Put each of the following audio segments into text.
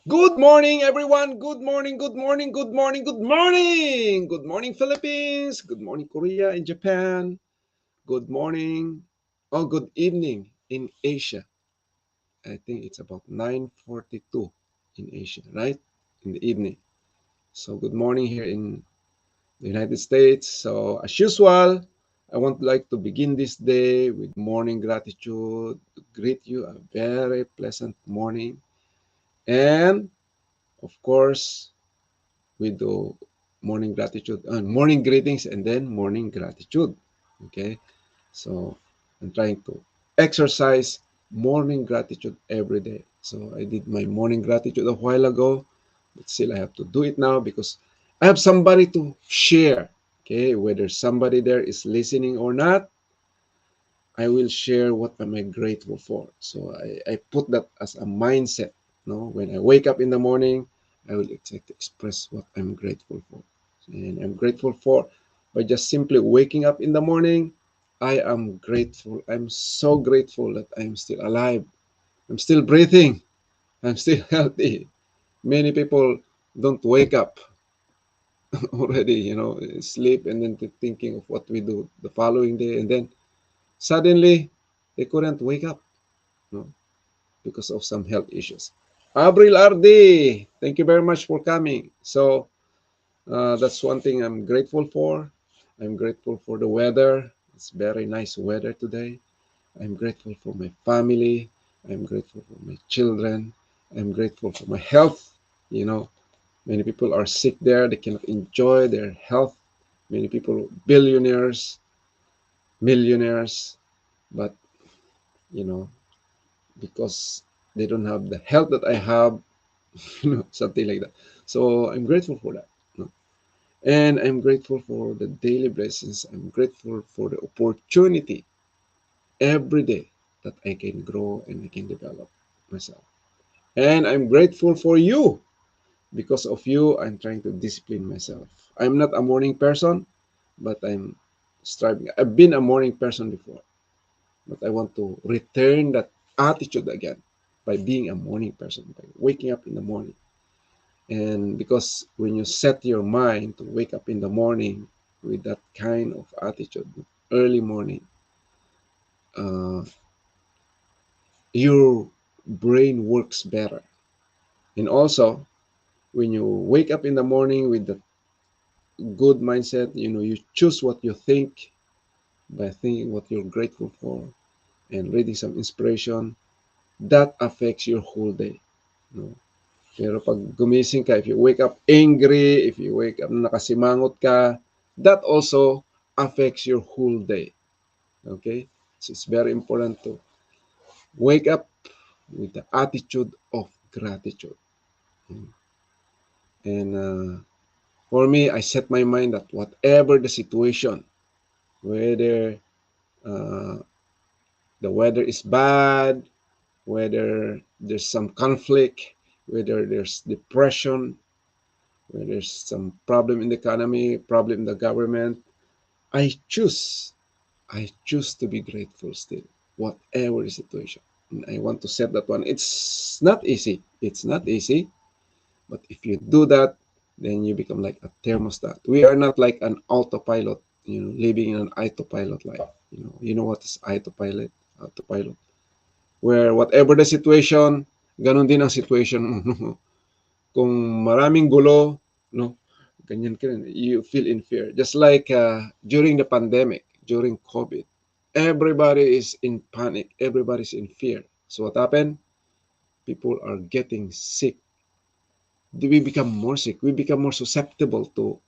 Good morning, everyone. Good morning, good morning, good morning, good morning. Good morning, Philippines. Good morning, Korea and Japan. Good morning. Oh, good evening in Asia. I think it's about 9:42 in Asia, right? In the evening. So good morning here in the United States. So as usual, I want like to begin this day with morning gratitude. To greet you a very pleasant morning. And of course, we do morning gratitude and morning greetings and then morning gratitude. Okay, so I'm trying to exercise morning gratitude every day. So I did my morning gratitude a while ago, but still I have to do it now because I have somebody to share. Okay, whether somebody there is listening or not, I will share what am I grateful for. So I put that as a mindset. No, when I wake up in the morning, I will express what I'm grateful for. And I'm grateful for by just simply waking up in the morning. I am grateful. I'm so grateful that I'm still alive. I'm still breathing. I'm still healthy. Many people don't wake up already, sleep and then thinking of what we do the following day. And then suddenly they couldn't wake up, no, because of some health issues. Abril Ardi, thank you very much for coming. So that's one thing I'm grateful for. I'm grateful for the weather. It's very nice weather today. I'm grateful for my family. I'm grateful for my children. I'm grateful for my health. You know, many people are sick there. They cannot enjoy their health. Many people, billionaires, millionaires, but you know, because they don't have the health that I have, something like that. So I'm grateful for that. And I'm grateful for the daily blessings. I'm grateful for the opportunity every day that I can grow and I can develop myself. And I'm grateful for you. Because of you, I'm trying to discipline myself. I'm not a morning person, but I'm striving. I've been a morning person before, but I want to return that attitude again by being a morning person, by waking up in the morning. And because when you set your mind to wake up in the morning with that kind of attitude, early morning, uh, your brain works better. And also, when you wake up in the morning with the good mindset, you choose what you think by thinking what you're grateful for and reading some inspiration, that affects your whole day. No? Pero pag gumising ka, if you wake up angry, if you wake up nakasimangot ka, that also affects your whole day. Okay? So it's very important to wake up with the attitude of gratitude. And for me, I set my mind that whatever the situation, whether uh, the weather is bad, whether there's some conflict, whether there's depression, whether there's some problem in the economy, problem in the government, I choose, I choose to be grateful still, whatever the situation. And I want to set that one. It's not easy. It's not easy. But if you do that, then you become like a thermostat. We are not like an autopilot, living in an autopilot life. You know what is autopilot? Autopilot. Where whatever the situation, ganun din ang situation mo. Kung maraming gulo, no, ganyan ka rin. You feel in fear. Just like during the pandemic, during COVID, everybody is in panic. Everybody's in fear. So what happened? People are getting sick. We become more sick. We become more susceptible to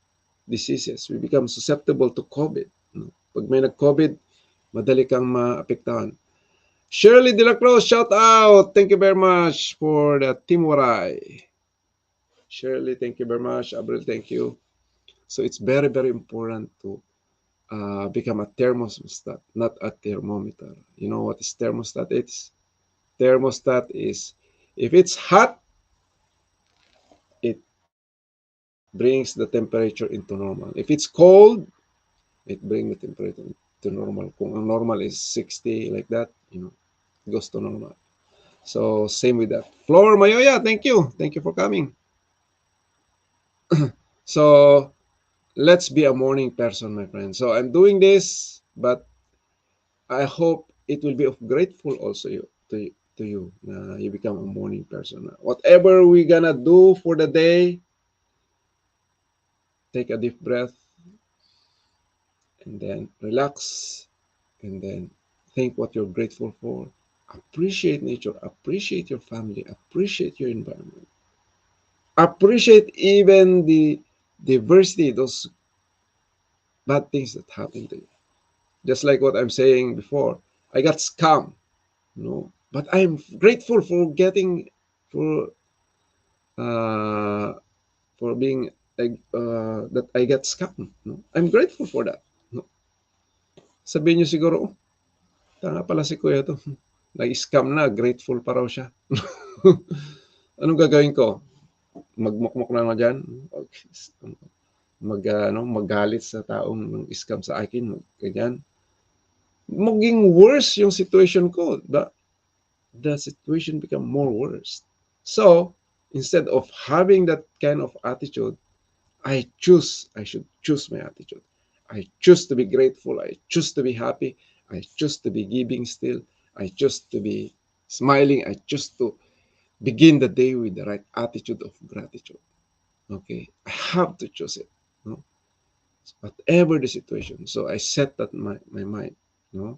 diseases. We become susceptible to COVID. No? Pag may nag-COVID, madali kang maapektahan. Shirley De La Cruz, shout out. Thank you very much for the Team Waray. Shirley, thank you very much. Abril, thank you. So it's very, very important to become a thermostat, not a thermometer. You know what is thermostat? Thermostat is if it's hot, it brings the temperature into normal. If it's cold, it brings the temperature to normal. Kung ang normal is 60 like that, it goes to normal. So same with that. Flower Mayoya, thank you. Thank you for coming. So let's be a morning person, my friend. So I'm doing this, but I hope it will be of grateful also to you. You become a morning person. Whatever we're gonna do for the day, take a deep breath and then relax and then think what you're grateful for. Appreciate nature, appreciate your family, appreciate your environment, appreciate even the diversity, those bad things that happen to you. Just like what I'm saying before, I got scammed, but I'm grateful for getting for uh, for being that I get scammed. No? I'm grateful for that. No? Sabihin niyo siguro, oh, tanga pala si kuya to. Nag-scam na, grateful pa raw siya. Anong gagawin ko? Magmukmok na nga dyan? Magalit sa taong scam sa akin. Ganyan. Maging worse yung situation ko. The situation become more worse. So, instead of having that kind of attitude, I should choose my attitude. I choose to be grateful. I choose to be happy. I choose to be giving still. I choose to be smiling. I choose to begin the day with the right attitude of gratitude. Okay. I have to choose it. No? Whatever the situation. So I set that my mind. No?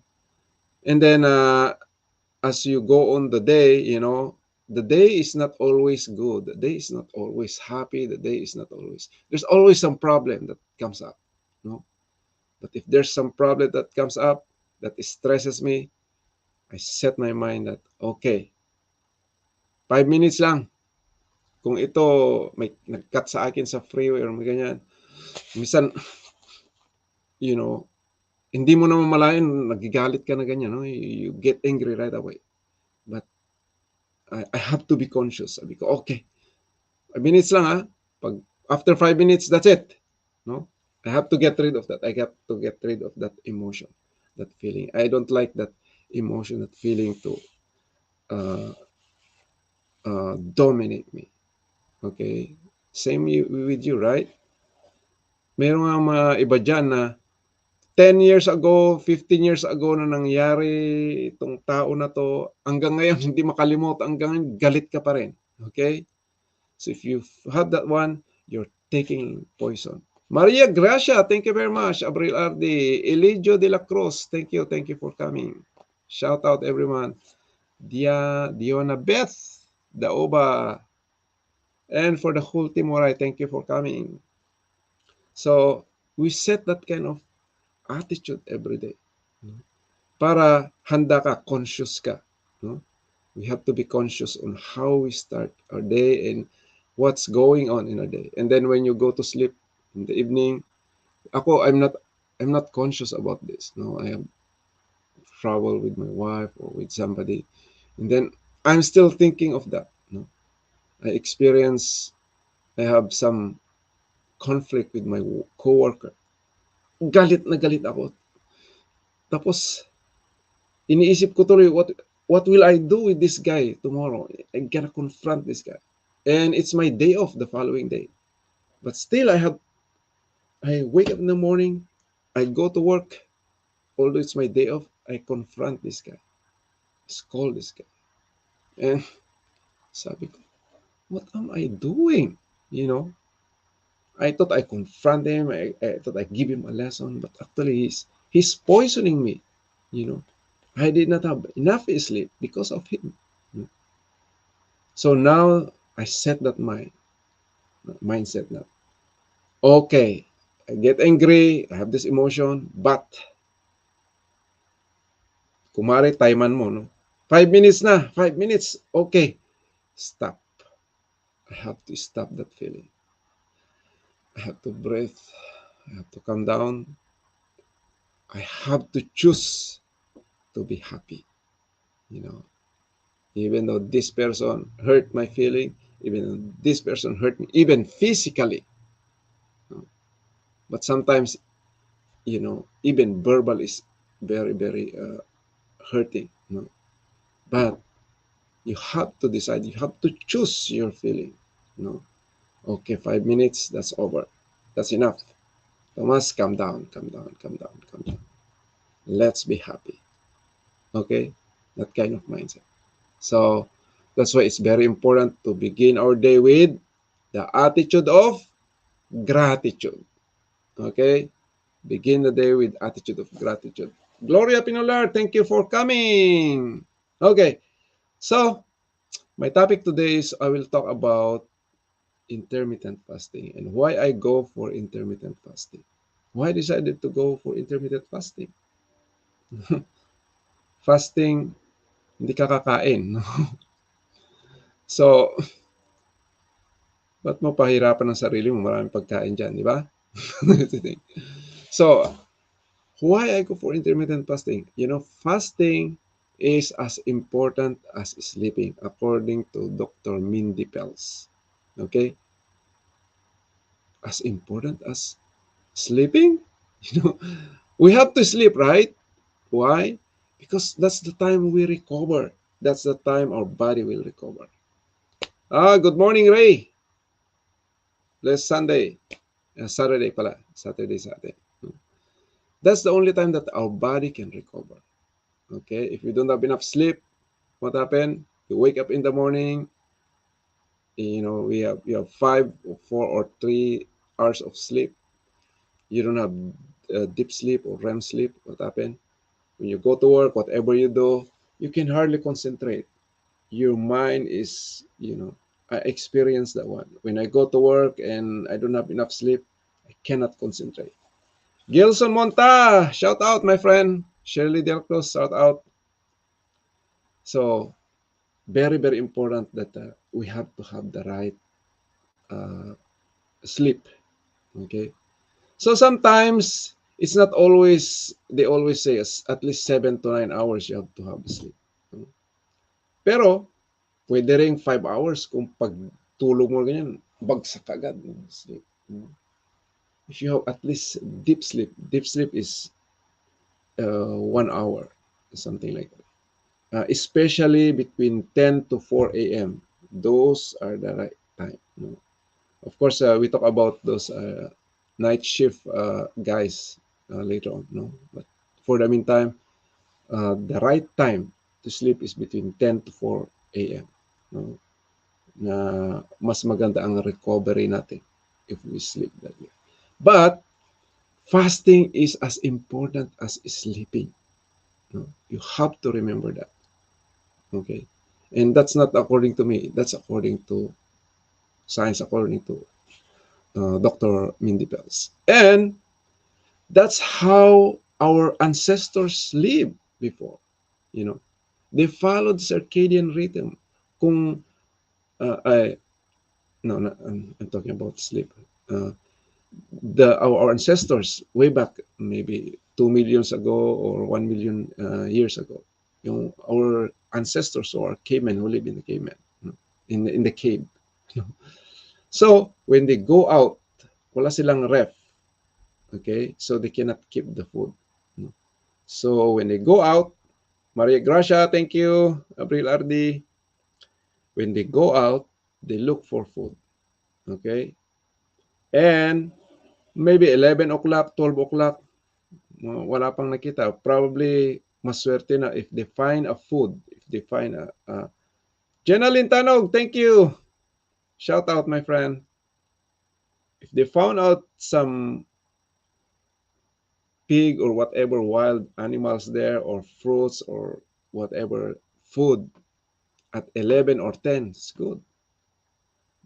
And then as you go on the day, the day is not always good. The day is not always happy. The day is not always. There's always some problem that comes up. No? But if there's some problem that comes up that stresses me, I set my mind that, okay, 5 minutes lang. Kung ito, may nag-cut sa akin sa freeway or may ganyan, minsan, you know, hindi mo naman malayan, nagigalit ka na ganyan, no? You get angry right away. But I have to be conscious. Sabi ko, okay, 5 minutes lang ha. Pag after 5 minutes, that's it. No? I have to get rid of that. I got to get rid of that emotion, that feeling. I don't like that emotion, that feeling to uh, dominate me. Okay? Same with you, right? Meron nga mga iba dyan na 10 years ago, 15 years ago na nangyari itong tao na to, hanggang ngayon hindi makalimutan, hanggang ngayon galit ka pa rin. Okay? So if you have that one, you're taking poison. Maria Gracia, thank you very much. Abril Ardi, Elidio de la Cruz, thank you for coming. Shout out everyone. Diona Beth, Daoba, and for the whole team, Moray, thank you for coming. So we set that kind of attitude every day. Para handa ka, conscious ka. No? We have to be conscious on how we start our day and what's going on in our day. And then when you go to sleep in the evening, I'm not conscious about this. No, I have trouble with my wife or with somebody, and then I'm still thinking of that. No, I experience I have some conflict with my coworker. Galit na galit ako. Tapos iniisip ko tuloy what will I do with this guy tomorrow? I'm gonna confront this guy. And it's my day off the following day. But still I wake up in the morning, I go to work, although it's my day off, I confront this guy. I scold this guy. And sabi ko, what am I doing? You know, I thought I confront him, I thought I give him a lesson, but actually he's poisoning me. You know, I did not have enough sleep because of him. So now I set that mindset now. Okay, I get angry, I have this emotion, but kumare timean mo, no? 5 minutes na, 5 minutes, okay, stop. I have to stop that feeling. I have to breathe. I have to calm down. I have to choose to be happy. You know, even though this person hurt my feeling, even though this person hurt me, even physically. But sometimes, even verbal is very, very hurting. But You have to decide. You have to choose your feeling. No, okay, 5 minutes. That's over. That's enough. Thomas, calm down, calm down, calm down, calm down. Let's be happy. Okay, that kind of mindset. So that's why it's very important to begin our day with the attitude of gratitude. Okay, begin the day with attitude of gratitude. Gloria Pinolar, thank you for coming. Okay, so my topic today is I will talk about intermittent fasting and why I go for intermittent fasting. Why I decided to go for intermittent fasting? Fasting, hindi ka kakain. So, ba't mo pahirapan ang sarili mo? Maraming pagkain dyan, di ba? So, why I go for intermittent fasting? You know, fasting is as important as sleeping, according to Dr. Mindy Pels. Okay? As important as sleeping? You know, we have to sleep, right? Why? Because that's the time we recover. That's the time our body will recover. Good morning, Ray. Blessed Sunday. Saturday pala. Saturday sa atin. That's the only time that our body can recover. Okay? If you don't have enough sleep, what happened? You wake up in the morning, you know, you have 5 or 4 or 3 hours of sleep. You don't have deep sleep or REM sleep. What happened? When you go to work, whatever you do, you can hardly concentrate. Your mind is, you know, I experience that one. When I go to work and I don't have enough sleep, I cannot concentrate. Gilson Monta, shout out, my friend. Shirley Delcros, shout out. So, very, very important that we have to have the right uh, sleep. Okay. So, sometimes it's not always, they always say at least 7 to 9 hours you have to have sleep. Pero, pwede rin 5 hours kung pag tulog mo ganyan, bagsak agad ng sleep. If you have at least deep sleep is 1 hour, something like that. Especially between 10 to 4 a.m. Those are the right time. No? Of course, we talk about those night shift guys later on. No, but for the meantime, the right time to sleep is between 10 to 4 a.m. No? Na mas maganda ang recovery natin if we sleep that way. But fasting is as important as sleeping. No? You have to remember that. Okay. And that's not according to me. That's according to science, according to Dr. Mindy Pels. And that's how our ancestors lived before. You know, they followed circadian rhythm. Kung I no, no I'm talking about sleep. Uh, our ancestors way back maybe 2 millions ago or 1 million years ago, yung our ancestors or cavemen who live in the cavemen, in the cave. So when they go out, wala silang ref. Okay, so they cannot keep the food. So when they go out, Maria Gracia, thank you, Abril Ardi. When they go out, they look for food. Okay, and maybe 11 o'clock, 12 o'clock, wala pang nakita. Probably maswerte na if they find a food, if they find a Jenaline Tanog, thank you. Shout out, my friend. If they found out some pig or whatever wild animals there or fruits or whatever food at 11 or 10, it's good.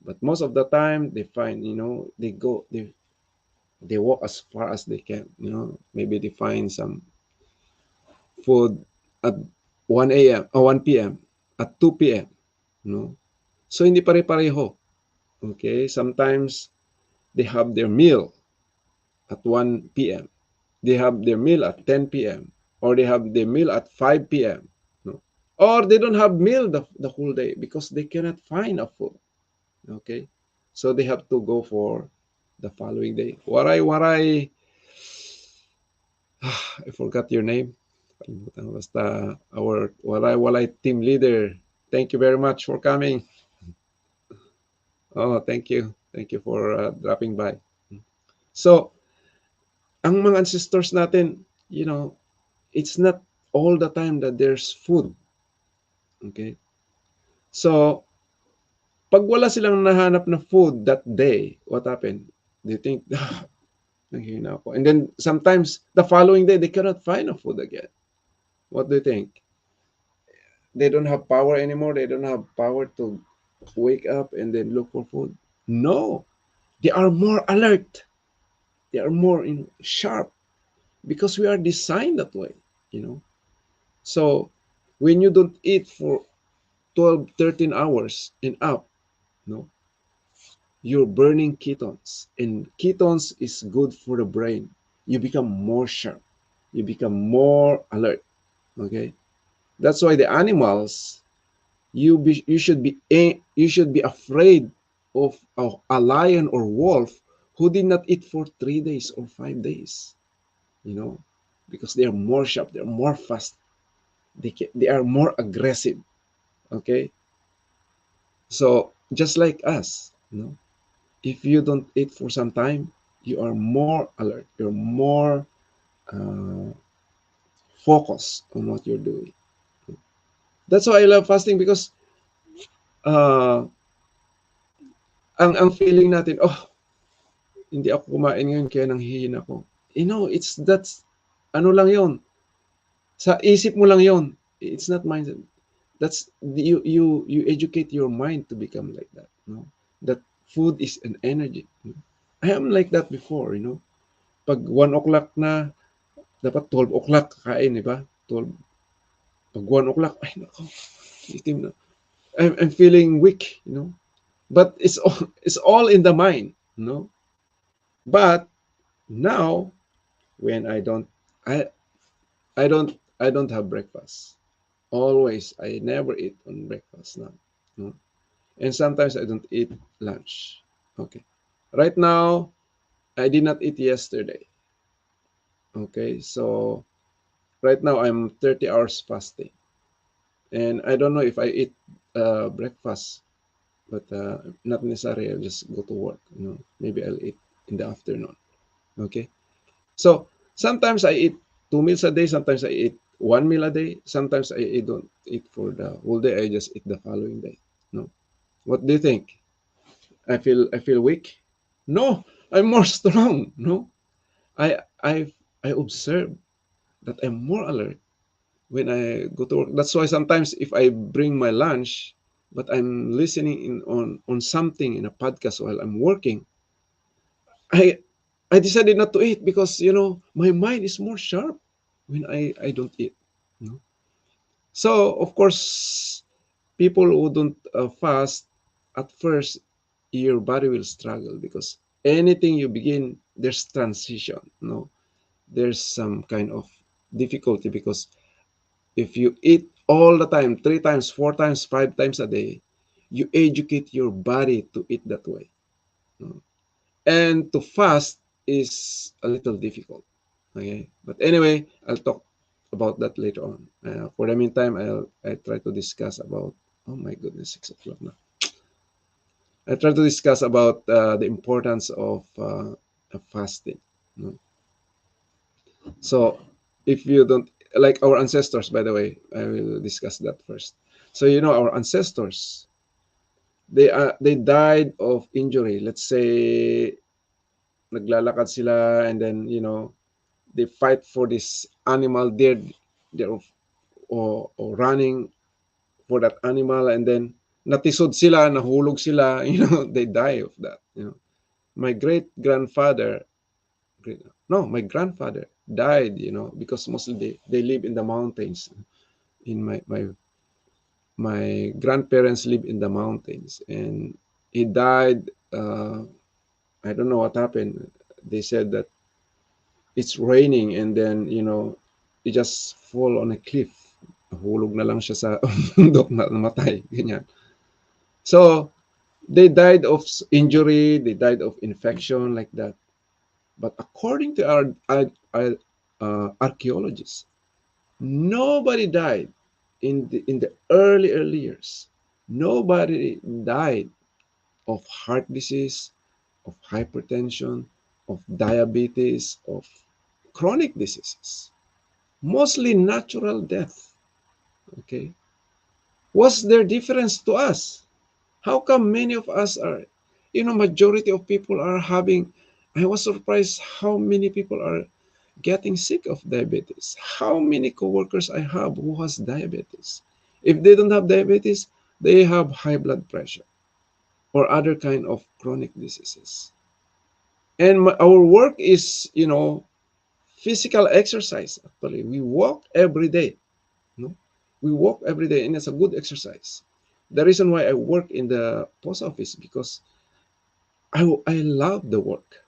But most of the time they find, you know, they walk as far as they can, you know, maybe they find some food at 1 a.m. or 1 p.m. at 2 p.m. No? So hindi pare-pareho. Okay, sometimes they have their meal at 1 p.m. They have their meal at 10 p.m. or they have their meal at 5 p.m. No? Or they don't have meal the whole day because they cannot find a food. Okay, so they have to go for the following day. Waray, I forgot your name. Basta our Waray team leader. Thank you very much for coming. Oh, thank you. Thank you for dropping by. So, ang mga ancestors natin, it's not all the time that there's food. Okay? So, pag wala silang nahanap na food that day, what happened? They think, nanghihina ako. And then, sometimes, the following day, they cannot find a food again. What do you think? They don't have power anymore. They don't have power to wake up and then look for food. No, they are more alert. They are more sharp because we are designed that way, you know. So when you don't eat for 12, 13 hours and up, no, you're burning ketones, and ketones is good for the brain. You become more sharp. You become more alert. Okay, that's why the animals, you should be afraid of a lion or wolf who did not eat for 3 days or 5 days, you know, because they are more sharp, they are more fast, they are more aggressive. Okay, so just like us, if you don't eat for some time, you are more alert, you're more uh, focused on what you're doing. That's why I love fasting because uh, ang feeling natin, oh, hindi ako kumain ngayon kaya nanghihina ako. That's, ano lang yon, sa isip mo lang yon. It's not mindset. That's, you educate your mind to become like that. That food is an energy. I am like that before. Pag 1 o'clock na, dapat 12 o'clock kain, di ba? 12. Pag 1 o'clock, ay nako, itim na. I'm feeling weak. But it's all in the mind. But now, when I I don't have breakfast. Always, I never eat on breakfast now. No? And sometimes I don't eat lunch. Okay. Right now, I did not eat yesterday. Okay. So right now I'm 30 hours fasting. And I don't know if I eat breakfast, but not necessarily. I'll just go to work. Maybe I'll eat in the afternoon. Okay. So sometimes I eat 2 meals a day. Sometimes I eat 1 meal a day. Sometimes I don't eat for the whole day. I just eat the following day. No. What do you think? I feel weak? No, I'm more strong. No, I observe that I'm more alert when I go to work. That's why sometimes if I bring my lunch, but I'm listening on something in a podcast while I'm working, I I decided not to eat because my mind is more sharp when I don't eat. No? So of course, people who don't fast at first, your body will struggle because anything you begin, there's transition. There's some kind of difficulty because if you eat all the time, 3 times, 4 times, 5 times a day, you educate your body to eat that way. And to fast is a little difficult. Okay, but anyway, I'll talk about that later on. For the meantime, I try to discuss about. Oh my goodness, 6 o'clock now. I try to discuss about the importance of fasting. So, if you don't like our ancestors, by the way, I will discuss that first. So, our ancestors, they died of injury. Let's say naglalakad sila, and then they fight for this animal. They're or running for that animal, and then natisod sila, nahulog sila. They die of that. My great grandfather, no, my grandfather died. Because mostly they live in the mountains. In my grandparents live in the mountains, and he died. I don't know what happened. They said that it's raining, and then he just fall on a cliff. Hulog na lang siya sa bundok na namatay. Ganyan. So, they died of injury, they died of infection, like that. But according to our archaeologists, nobody died in the early years, nobody died of heart disease, of hypertension, of diabetes, of chronic diseases. Mostly natural death. Okay. What's their difference to us? How come many of us are, majority of people are having, I was surprised how many people are getting sick of diabetes. How many coworkers I have who has diabetes? If they don't have diabetes, they have high blood pressure or other kind of chronic diseases. And our work is, physical exercise. Actually, we walk every day. No, we walk every day, and it's a good exercise. The reason why I work in the post office because I love the work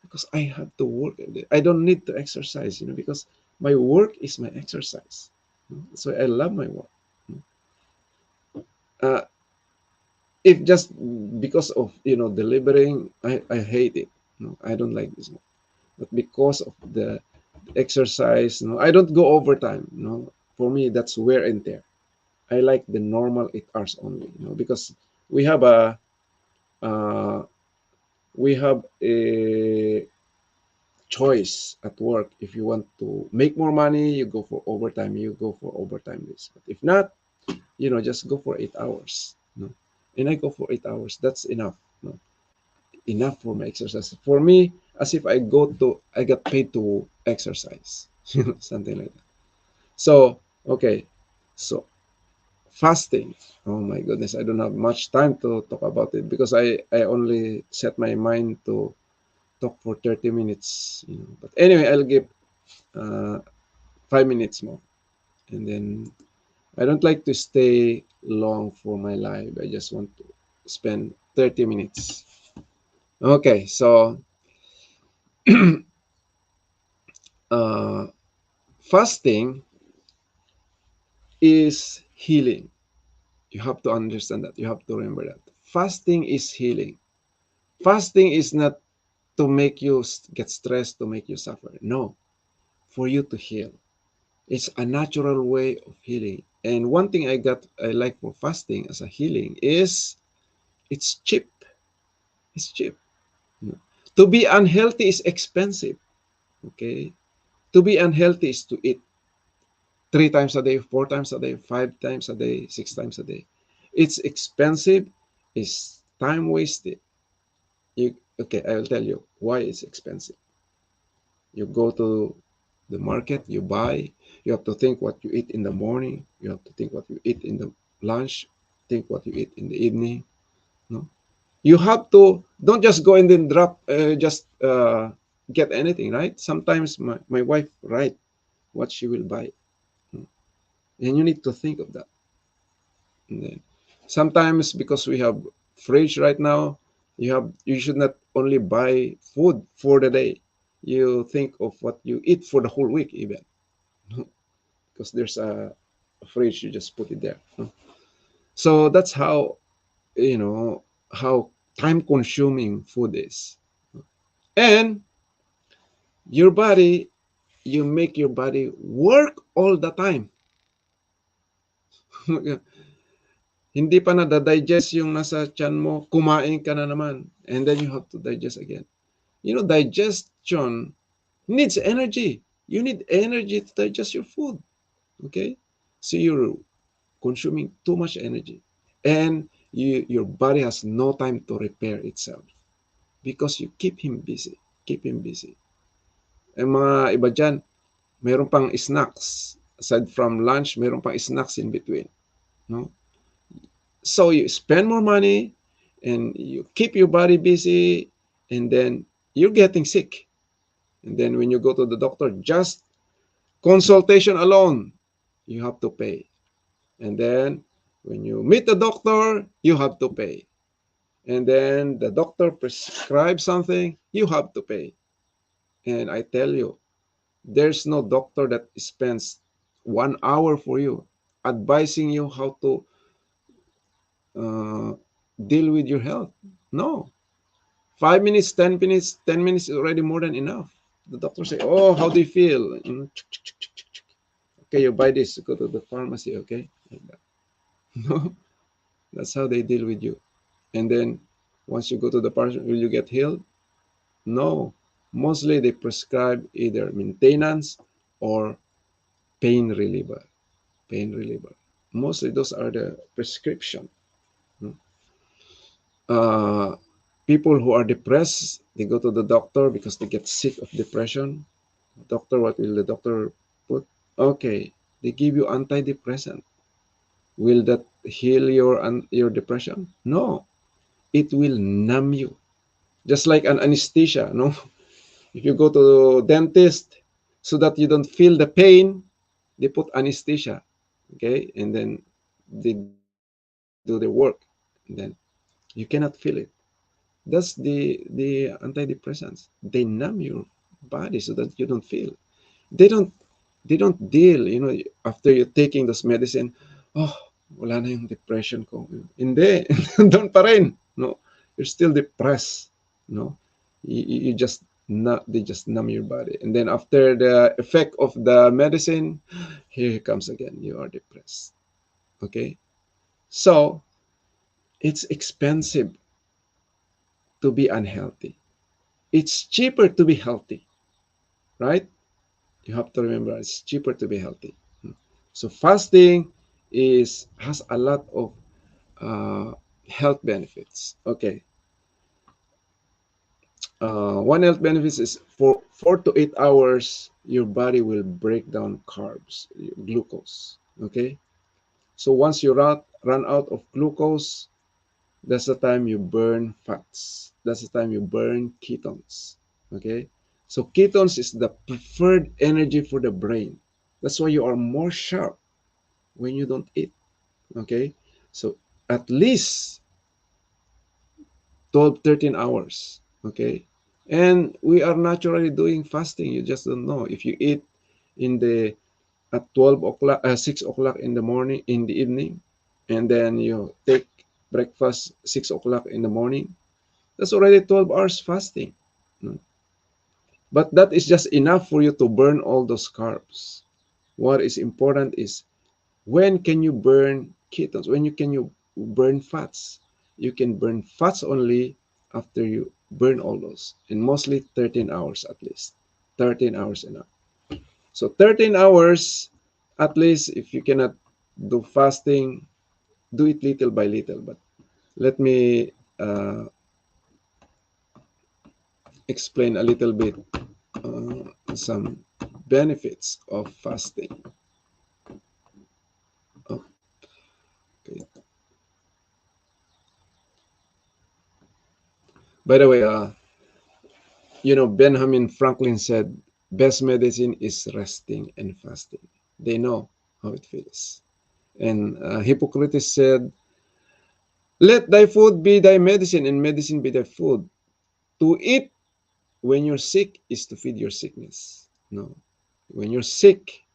because I have to work every day. I don't need to exercise, because my work is my exercise. So I love my work. Uh, if just because of delivering, I hate it. No, I don't like this one. But because of the exercise, I don't go overtime. For me that's wear and tear. I like the normal 8 hours only. Because we have a uh, we have a choice at work. If you want to make more money, you go for overtime. You go for overtime this. But if not, just go for 8 hours. And I go for 8 hours. That's enough. Enough for my exercise. For me, as if I got paid to exercise. Something like that. So okay, so fasting. Oh my goodness, I don't have much time to talk about it because I only set my mind to talk for 30 minutes. But anyway, I'll give uh, 5 minutes more, and then I don't like to stay long for my life. I just want to spend 30 minutes. Okay, so uh, fasting is healing. You have to understand that. You have to remember that. Fasting is healing. Fasting is not to make you get stressed, to make you suffer. No, for you to heal. It's a natural way of healing. And one thing I like for fasting as a healing is it's cheap. It's cheap. To be unhealthy is expensive. Okay. To be unhealthy is to eat 3 times a day, 4 times a day, 5 times a day, 6 times a day. It's expensive. It's time wasted. Okay, I will tell you why it's expensive. You go to the market, you buy, you have to think what you eat in the morning, you have to think what you eat in the lunch, think what you eat in the evening. No, you have to don't just go and then drop, just get anything, right? Sometimes my wife write what she will buy, and you need to think of that. And then sometimes because we have fridge right now, you should not only buy food for the day. You think of what you eat for the whole week even. Because there's a fridge, you just put it there. So that's how time consuming food is. And your body, you make your body work all the time. Hindi pa nadadigest yung nasa tiyan mo, kumain ka na naman. And then you have to digest again. Digestion needs energy. You need energy to digest your food. Okay? So you're consuming too much energy. And your body has no time to repair itself because you keep him busy. Keep him busy. Ang mga iba dyan, mayroon pang snacks. Aside from lunch, mayroon pang snacks in between. No? So you spend more money and you keep your body busy, and then you're getting sick. And then when you go to the doctor, just consultation alone, you have to pay. And then when you meet the doctor, you have to pay. And then the doctor prescribes something, you have to pay. And I tell you, there's no doctor that spends 1 hour for you advising you how to uh, deal with your health. No, 5 minutes, 10 minutes, 10 minutes is already more than enough. The doctor say, "Oh, how do you feel?" Okay, you buy this, go to the pharmacy, okay? Like that. No, that's how they deal with you. And then once you go to the pharmacy, will you get healed? No. Mostly they prescribe either maintenance or pain reliever. Pain reliever. Mostly those are the prescription. Uh, People who are depressed, they go to the doctor because they get sick of depression. Doctor, what will the doctor put? Okay, they give you antidepressant. Will that heal your depression? No, it will numb you. Just like an anesthesia, no? If you go to the dentist so that you don't feel the pain, they put anesthesia, okay? And then they do their work. And then you cannot feel it. That's the antidepressants. They numb your body so that you don't feel. They don't deal, after you're taking this medicine, oh, wala na yung depression ko. Hindi, doon pa rin. No, you're still depressed. No, you just not they just numb your body, and then after the effect of the medicine, here it comes again. You are depressed. Okay, so it's expensive to be unhealthy. It's cheaper to be healthy, right? You have to remember it's cheaper to be healthy. So fasting is has a lot of uh, health benefits. Okay, one health benefits is for 4 to 8 hours, your body will break down carbs, glucose. Okay, so once you run out of glucose, that's the time you burn fats. That's the time you burn ketones. Okay, so ketones is the preferred energy for the brain. That's why you are more sharp when you don't eat. Okay, so at least 12, 13 hours. Okay, and we are naturally doing fasting. You just don't know. If you eat in the at 12 o'clock, 6 o'clock in the morning, in the evening, and then you take breakfast 6 o'clock in the morning, that's already 12 hours fasting. No? But that is just enough for you to burn all those carbs. What is important is when can you burn ketones? When you can you burn fats? You can burn fats only after you burn all those, and mostly 13 hours at least. 13 hours enough. So 13 hours at least. If you cannot do fasting, do it little by little. But let me explain a little bit some benefits of fasting. Okay. By the way, Benjamin Franklin said, best medicine is resting and fasting. They know how it feels. And Hippocrates said, let thy food be thy medicine and medicine be thy food. To eat when you're sick is to feed your sickness. No. When you're sick,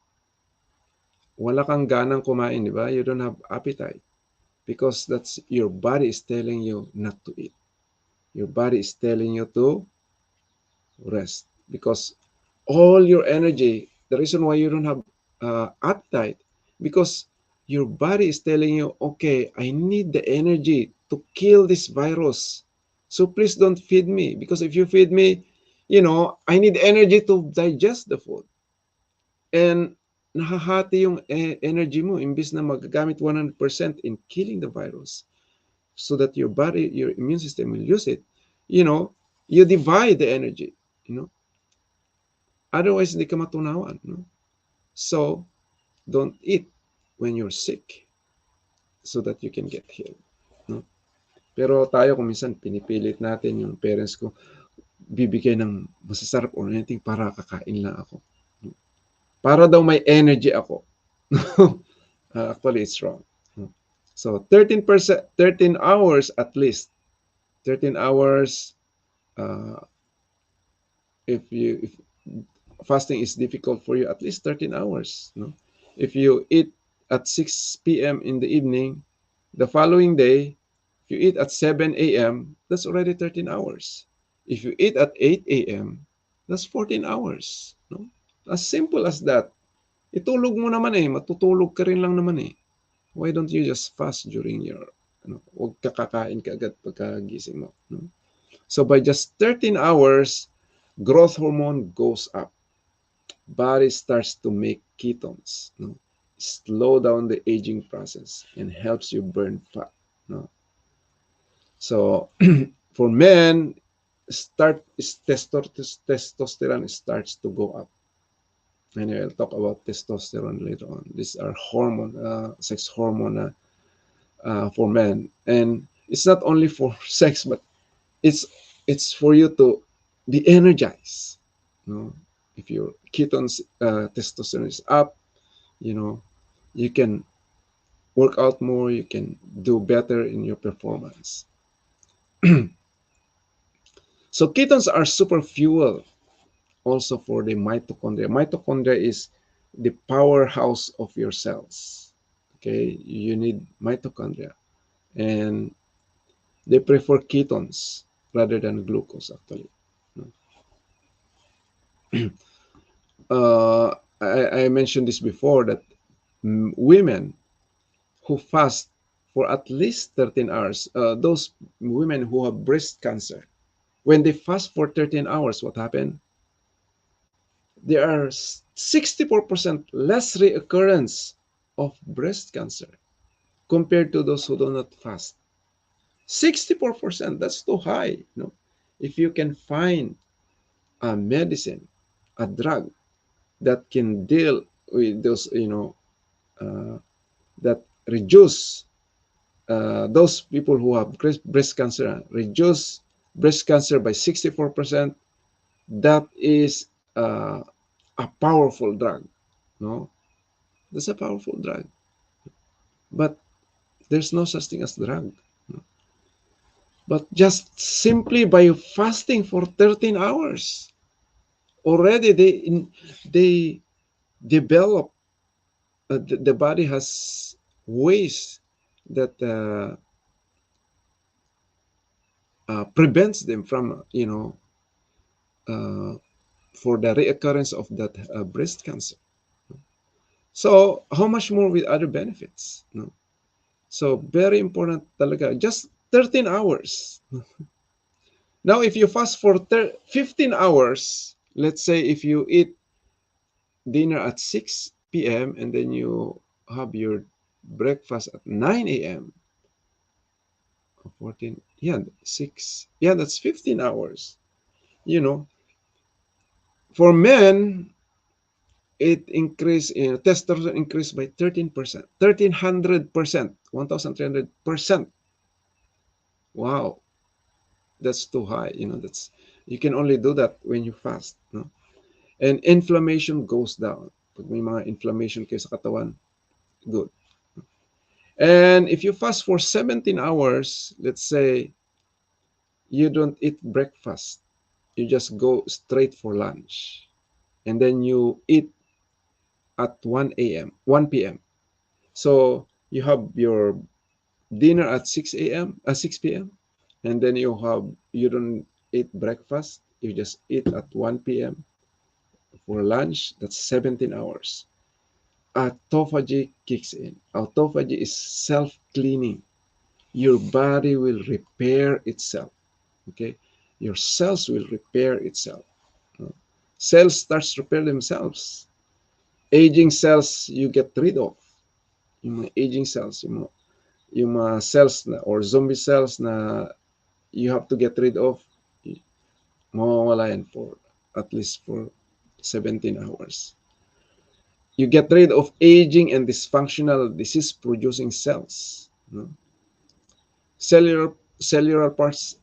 wala kang ganang kumain, di ba? You don't have appetite because that's your body is telling you not to eat. Your body is telling you to rest because all your energy, the reason why you don't have appetite, because your body is telling you, okay, I need the energy to kill this virus. So please don't feed me, because if you feed me, I need energy to digest the food. And nahahati yung energy mo imbis na magagamit 100% in killing the virus so that your body, your immune system will use it. You divide the energy, you know. Otherwise, hindi ka matunawan. No? So, don't eat when you're sick so that you can get healed. No? Pero tayo kung minsan pinipilit natin yung parents ko, bibigay ng masasarap or anything para kakain lang ako. No? Para daw may energy ako. Actually, it's wrong. No? So, 13 hours at least. 13 hours uh, if fasting is difficult for you, at least 13 hours. No? If you eat at 6 p.m. in the evening, the following day, if you eat at 7 a.m., that's already 13 hours. If you eat at 8 a.m., that's 14 hours. No? As simple as that. Itulog mo naman eh, matutulog ka rin lang naman eh. Why don't you just fast during your, huwag ka kakain ka agad pagkagising mo. No? So by just 13 hours, growth hormone goes up. Body starts to make ketones. No? Slow down the aging process and helps you burn fat. No? So for men, testosterone starts to go up. And I'll talk about testosterone later on. These are hormone, sex hormone for men, and it's not only for sex, but it's it's for you to be energized. You know, if your ketones, testosterone is up, you know, you can work out more. You can do better in your performance. So ketones are super fuel also for the mitochondria. Mitochondria is the powerhouse of your cells. Okay, you need mitochondria, and they prefer ketones rather than glucose actually. uh, I mentioned this before that women who fast for at least 13 hours, those women who have breast cancer, when they fast for 13 hours, what happened? There are 64% less reoccurrence of breast cancer compared to those who do not fast. 64%, that's too high. If you can find a medicine, a drug that can deal with those, uh, that reduce those people who have breast cancer, reduce breast cancer by 64%, that is a powerful drug. No, that's a powerful drug. But there's no such thing as drug. No? But just simply by fasting for 13 hours, already they develop, the body has ways that prevents them from, uh, for the reoccurrence of that breast cancer. So how much more with other benefits? No? So very important talaga. Just 13 hours. Now, if you fast for 15 hours, let's say if you eat dinner at 6 p.m. and then you have your breakfast at 9 a.m., 14, yeah, 6, yeah, that's 15 hours. You know, for men, it increased, testosterone increased by 13%, 1300%, 1300%. Wow, that's too high. That's, you can only do that when you fast. No? And inflammation goes down. Pag may mga inflammation kayo sa katawan, good. And if you fast for 17 hours, let's say you don't eat breakfast, you just go straight for lunch, and then you eat at 1 a.m., 1 p.m. So you have your dinner at 6 a.m., 6 p.m., and then you don't eat breakfast, you just eat at 1 p.m. for lunch, that's 17 hours. Autophagy kicks in. Autophagy is self-cleaning. Your body will repair itself. Okay, your cells will repair itself. Cells starts to repair themselves. Aging cells you get rid of. Yung mga aging cells, yung mga cells na, or zombie cells na you have to get rid of, mawawala yan for at least for 17 hours. You get rid of aging and dysfunctional disease-producing cells. No? Cellular parts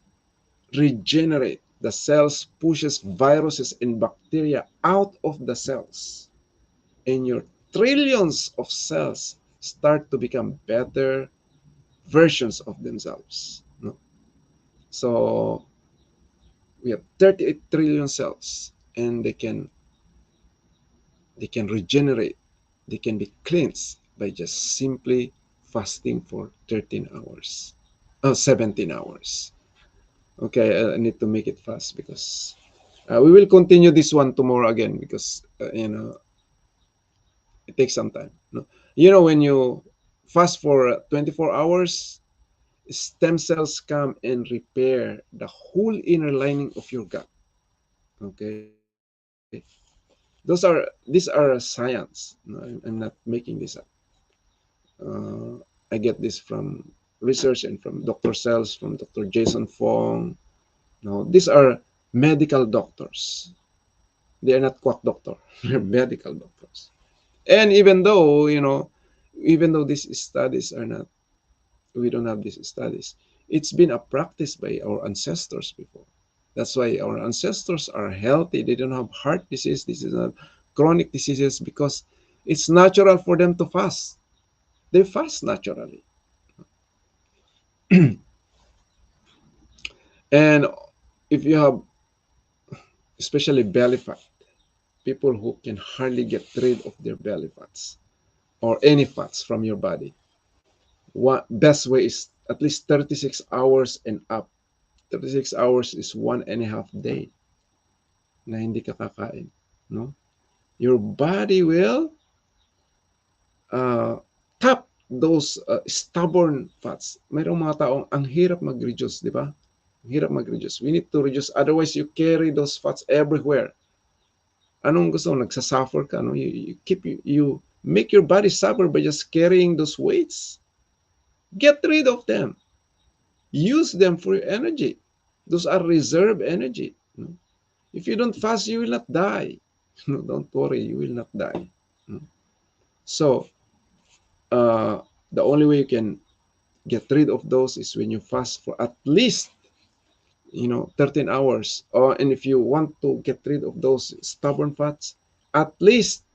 regenerate. The cells pushes viruses and bacteria out of the cells. And your trillions of cells start to become better versions of themselves. No? So we have 38 trillion cells, and they can regenerate, they can be cleansed by just simply fasting for 13 hours, 17 hours. Okay, I need to make it fast because we will continue this one tomorrow again because, It takes some time. No? You know, when you fast for 24 hours, stem cells come and repair the whole inner lining of your gut. Okay, these are science. No, I'm not making this up. Uh, I get this from research and from Dr. Cells, from Dr. Jason Fong. No, these are medical doctors. They are not quack doctor. They're medical doctors. And even though, even though these studies are not, we don't have these studies, it's been a practice by our ancestors before. That's why our ancestors are healthy. They don't have heart disease. This is not chronic diseases because it's natural for them to fast. They fast naturally. And if you have, especially belly fat, people who can hardly get rid of their belly fats or any fats from your body, what best way is at least 36 hours and up. 36 hours is 1.5 day na hindi ka kakain. No? Your body will uh, tap those stubborn fats. Mayroong mga taong ang hirap mag-reduce, di ba? Ang hirap mag-reduce. We need to reduce. Otherwise, you carry those fats everywhere. Anong gusto mo? Nagsasuffer ka. No? You make your body suffer by just carrying those weights. Get rid of them. Use them for your energy. Those are reserve energy. No? If you don't fast, you will not die. No, don't worry, you will not die. No? So, uh, the only way you can get rid of those is when you fast for at least 13 hours. And if you want to get rid of those stubborn fats, at least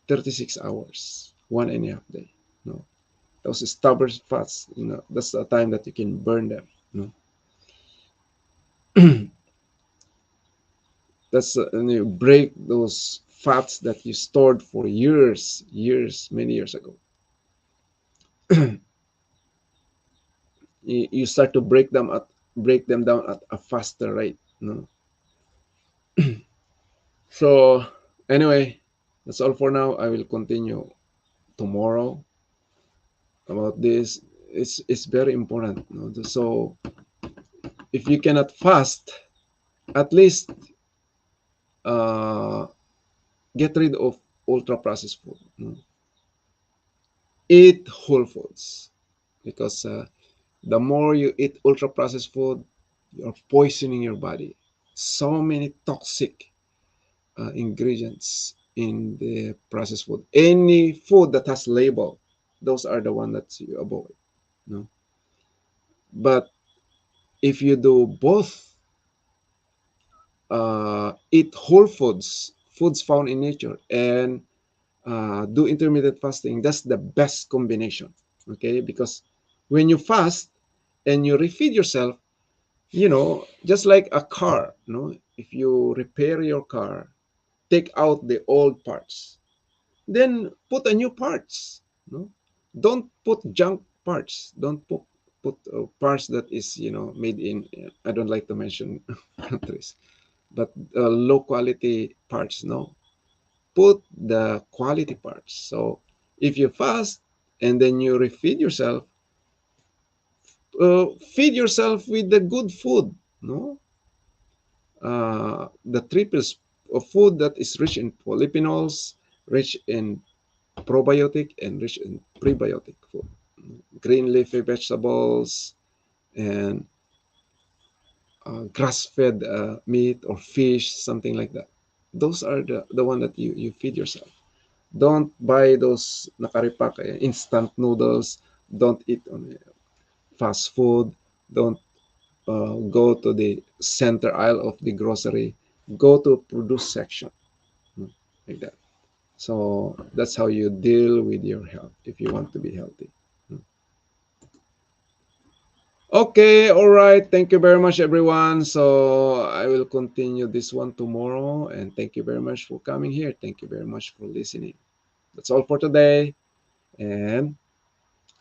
36 hours, 1.5 day. No, those stubborn fats, that's the time that you can burn them. No, that's and you break those fats that you stored for years, many years ago. You start to break them down at a faster rate. No, so anyway, that's all for now. I will continue tomorrow about this. It's very important. So if you cannot fast, at least uh, get rid of ultra processed food. Eat whole foods because the more you eat ultra processed food, you're poisoning your body. So many toxic ingredients in the processed food. Any food that has label, those are the one that you avoid. No? But if you do both, eat whole foods, foods found in nature, and do intermittent fasting, that's the best combination. Okay, because when you fast and you refeed yourself, just like a car, if you repair your car, take out the old parts, then put a new parts. No, don't put junk parts. Don't put parts that is made in. I don't like to mention countries, but low quality parts. No, put the quality parts. So if you fast and then you refeed yourself, feed yourself with the good food. No, the triples of food that is rich in polyphenols, rich in probiotic, and rich in prebiotic food. Green leafy vegetables and grass-fed meat or fish, something like that. Those are the one that you feed yourself. Don't buy those nakaripak instant noodles. Don't eat on fast food. Don't go to the center aisle of the grocery. Go to produce section, like that. So that's how you deal with your health if you want to be healthy. Okay, all right. Thank you very much, everyone. So I will continue this one tomorrow. And thank you very much for coming here. Thank you very much for listening. That's all for today. And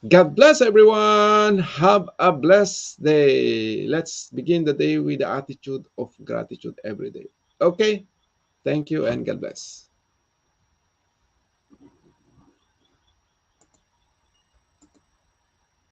God bless everyone. Have a blessed day. Let's begin the day with the attitude of gratitude every day. Okay. Thank you and God bless.